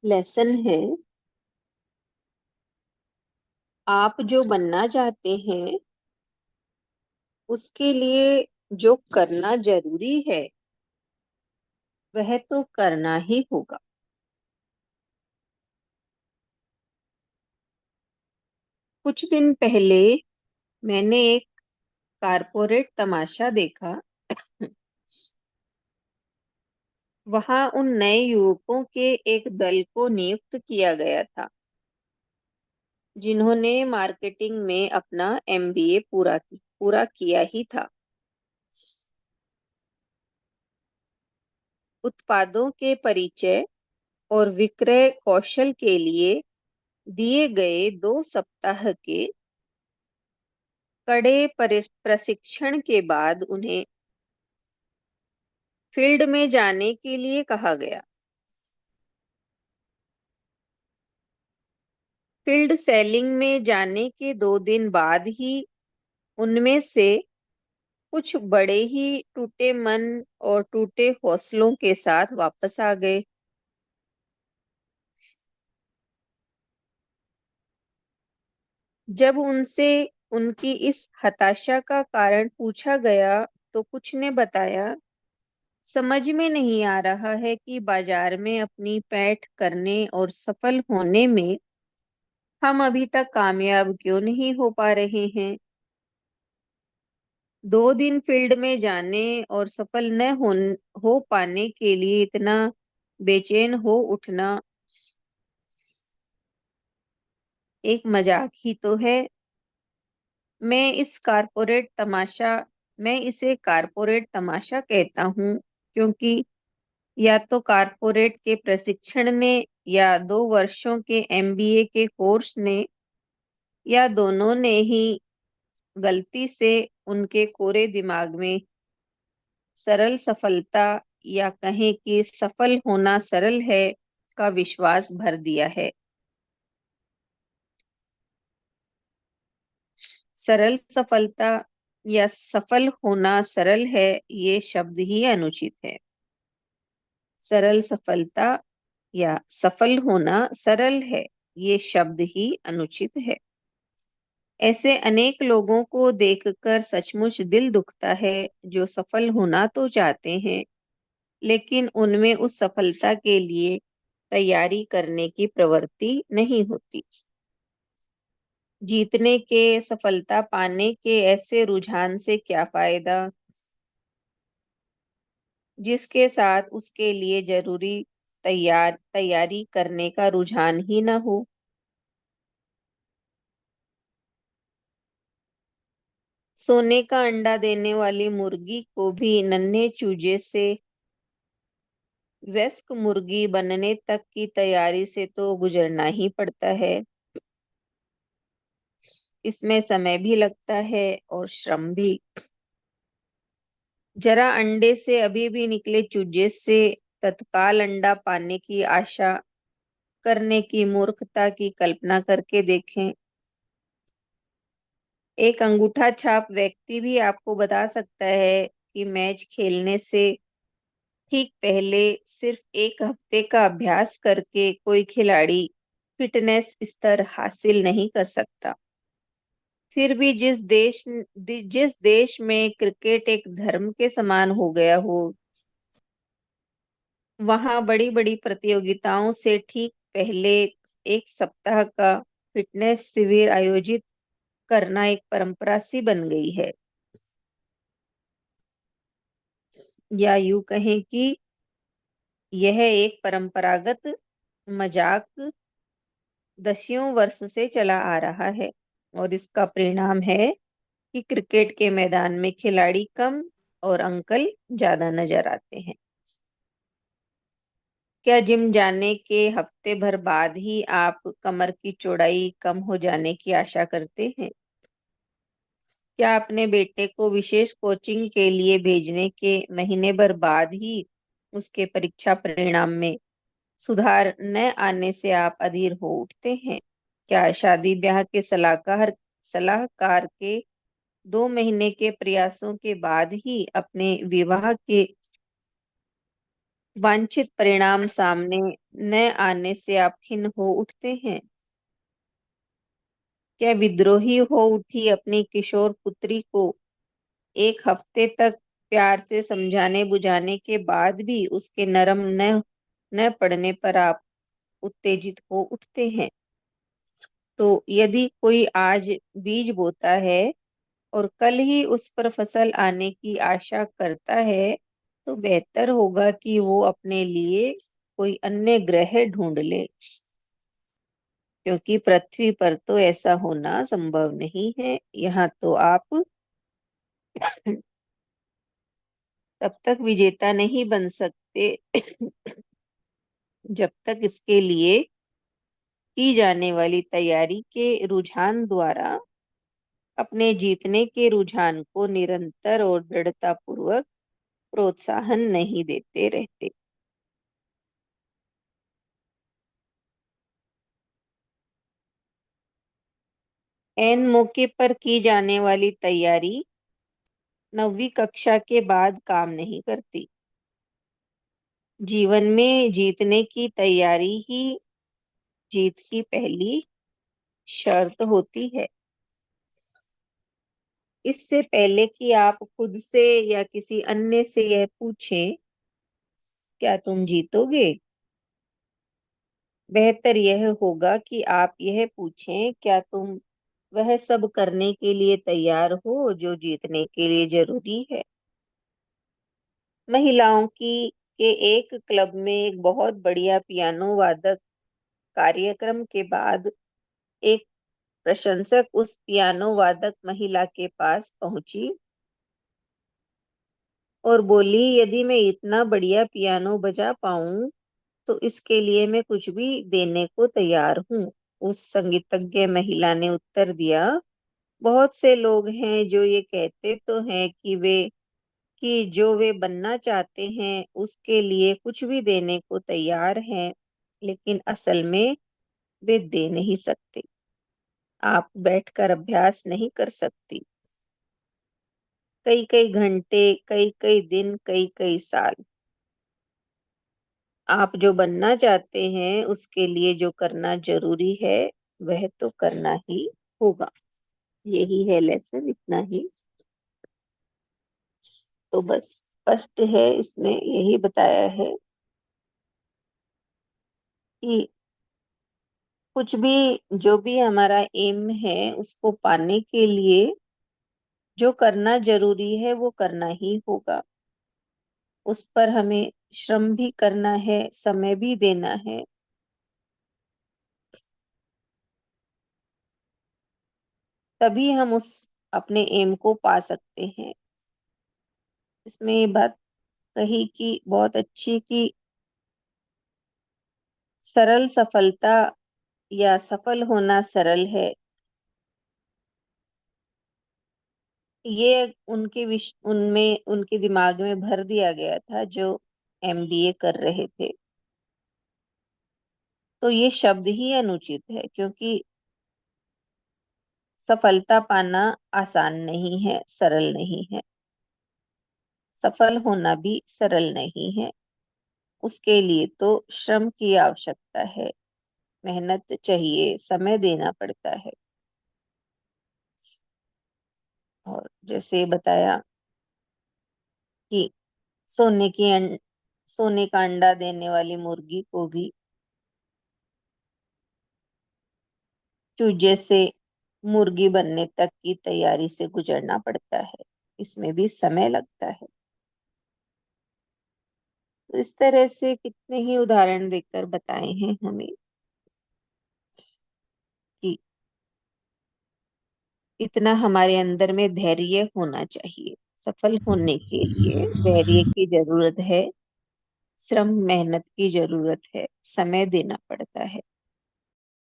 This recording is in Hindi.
लेसन है। आप जो बनना चाहते हैं उसके लिए जो करना जरूरी है वह तो करना ही होगा। कुछ दिन पहले मैंने एक कारपोरेट तमाशा देखा। वहां उन नए युवकों के एक दल को नियुक्त किया गया था जिन्होंने मार्केटिंग में अपना एमबीए पूरा किया ही था। उत्पादों के परिचय और विक्रय कौशल के लिए दिए गए 2 सप्ताह के कड़े प्रशिक्षण के बाद उन्हें फील्ड में जाने के लिए कहा गया। फील्ड सेलिंग में जाने के 2 दिन बाद ही उनमें से कुछ बड़े ही टूटे मन और टूटे हौसलों के साथ वापस आ गए। जब उनसे उनकी इस हताशा का कारण पूछा गया तो कुछ ने बताया, समझ में नहीं आ रहा है कि बाजार में अपनी पैठ करने और सफल होने में हम अभी तक कामयाब क्यों नहीं हो पा रहे हैं। 2 दिन फील्ड में जाने और सफल न हो पाने के लिए इतना बेचैन हो उठना एक मजाक ही तो है। मैं इस कारपोरेट तमाशा मैं इसे कारपोरेट तमाशा कहता हूँ क्योंकि या तो कारपोरेट के प्रशिक्षण ने या 2 वर्षों के एमबीए के कोर्स ने या दोनों ने ही गलती से उनके कोरे दिमाग में सरल सफलता या कहें कि सफल होना सरल है का विश्वास भर दिया है। सरल सफलता या सफल होना सरल है, ये शब्द ही अनुचित है। सरल सफलता या सफल होना सरल है, ये शब्द ही अनुचित है। ऐसे अनेक लोगों को देखकर सचमुच दिल दुखता है जो सफल होना तो चाहते हैं लेकिन उनमें उस सफलता के लिए तैयारी करने की प्रवृत्ति नहीं होती। जीतने के, सफलता पाने के ऐसे रुझान से क्या फायदा जिसके साथ उसके लिए जरूरी तैयारी करने का रुझान ही ना हो। सोने का अंडा देने वाली मुर्गी को भी नन्हे चूजे से वयस्क मुर्गी बनने तक की तैयारी से तो गुजरना ही पड़ता है। इसमें समय भी लगता है और श्रम भी। जरा अंडे से अभी भी निकले चूजे से तत्काल अंडा पाने की आशा करने की मूर्खता की कल्पना करके देखें। एक अंगूठा छाप व्यक्ति भी आपको बता सकता है कि मैच खेलने से ठीक पहले सिर्फ 1 हफ्ते का अभ्यास करके कोई खिलाड़ी फिटनेस स्तर हासिल नहीं कर सकता। फिर भी जिस देश में क्रिकेट एक धर्म के समान हो गया हो, वहां बड़ी बड़ी प्रतियोगिताओं से ठीक पहले 1 सप्ताह का फिटनेस शिविर आयोजित करना एक परंपरा सी बन गई है। या यूं कहें कि यह एक परंपरागत मजाक दसियों वर्ष से चला आ रहा है और इसका परिणाम है कि क्रिकेट के मैदान में खिलाड़ी कम और अंकल ज्यादा नजर आते हैं। क्या जिम जाने के हफ्ते भर बाद ही आप कमर की चौड़ाई कम हो जाने की आशा करते हैं? क्या अपने बेटे को विशेष कोचिंग के लिए भेजने के महीने भर बाद ही उसके परीक्षा परिणाम में सुधार न आने से आप अधीर हो उठते हैं? क्या शादी ब्याह के सलाहकार के 2 महीने के प्रयासों के बाद ही अपने विवाह के वांछित परिणाम सामने न आने से आप खिन्न हो उठते हैं? क्या विद्रोही हो उठी अपनी किशोर पुत्री को एक हफ्ते तक प्यार से समझाने बुझाने के बाद भी उसके नरम न पड़ने पर आप उत्तेजित हो उठते हैं? तो यदि कोई आज बीज बोता है और कल ही उस पर फसल आने की आशा करता है, तो बेहतर होगा कि वो अपने लिए कोई अन्य ग्रह ढूंढ ले, क्योंकि पृथ्वी पर तो ऐसा होना संभव नहीं है। यहाँ तो आप तब तक विजेता नहीं बन सकते जब तक इसके लिए की जाने वाली तैयारी के रुझान द्वारा अपने जीतने के रुझान को निरंतर और दृढ़तापूर्वक प्रोत्साहन नहीं देते रहते। ऐन मौके पर की जाने वाली तैयारी 9वीं कक्षा के बाद काम नहीं करती। जीवन में जीतने की तैयारी ही जीत की पहली शर्त होती है। इससे पहले कि आप खुद से या किसी अन्य से यह पूछें, क्या तुम जीतोगे? बेहतर यह होगा कि आप यह पूछें, क्या तुम वह सब करने के लिए तैयार हो जो जीतने के लिए जरूरी है? महिलाओं की के एक क्लब में एक बहुत बढ़िया पियानो वादक कार्यक्रम के बाद एक प्रशंसक उस पियानो वादक महिला के पास पहुंची और बोली, यदि मैं इतना बढ़िया पियानो बजा पाऊं तो इसके लिए मैं कुछ भी देने को तैयार हूँ। उस संगीतज्ञ महिला ने उत्तर दिया, बहुत से लोग हैं जो ये कहते तो हैं कि जो वे बनना चाहते हैं उसके लिए कुछ भी देने को तैयार हैं, लेकिन असल में वे दे नहीं सकते। आप बैठकर अभ्यास नहीं कर सकती, कई कई घंटे, कई कई दिन, कई कई साल। आप जो बनना चाहते हैं उसके लिए जो करना जरूरी है वह तो करना ही होगा। यही है लेसन, इतना ही। तो बस स्पष्ट है, इसमें यही बताया है कि कुछ भी, जो भी हमारा एम है उसको पाने के लिए जो करना जरूरी है वो करना ही होगा। उस पर हमें श्रम भी करना है, समय भी देना है। तभी हम उस अपने एम को पा सकते हैं। इसमें ये बात कही कि बहुत अच्छी, कि सरल सफलता या सफल होना सरल है। ये उनमें उनके दिमाग में भर दिया गया था जो एमबीए कर रहे थे। तो ये शब्द ही अनुचित है, क्योंकि सफलता पाना आसान नहीं है, सरल नहीं है। सफल होना भी सरल नहीं है। उसके लिए तो श्रम की आवश्यकता है, मेहनत चाहिए, समय देना पड़ता है। और जैसे बताया कि सोने की सोने का अंडा देने वाली मुर्गी को भी चूजे से मुर्गी बनने तक की तैयारी से गुजरना पड़ता है। इसमें भी समय लगता है। तो इस तरह से कितने ही उदाहरण देकर बताए हैं हमें कि इतना हमारे अंदर में धैर्य होना चाहिए। सफल होने के लिए धैर्य की जरूरत है, श्रम मेहनत की जरूरत है, समय देना पड़ता है।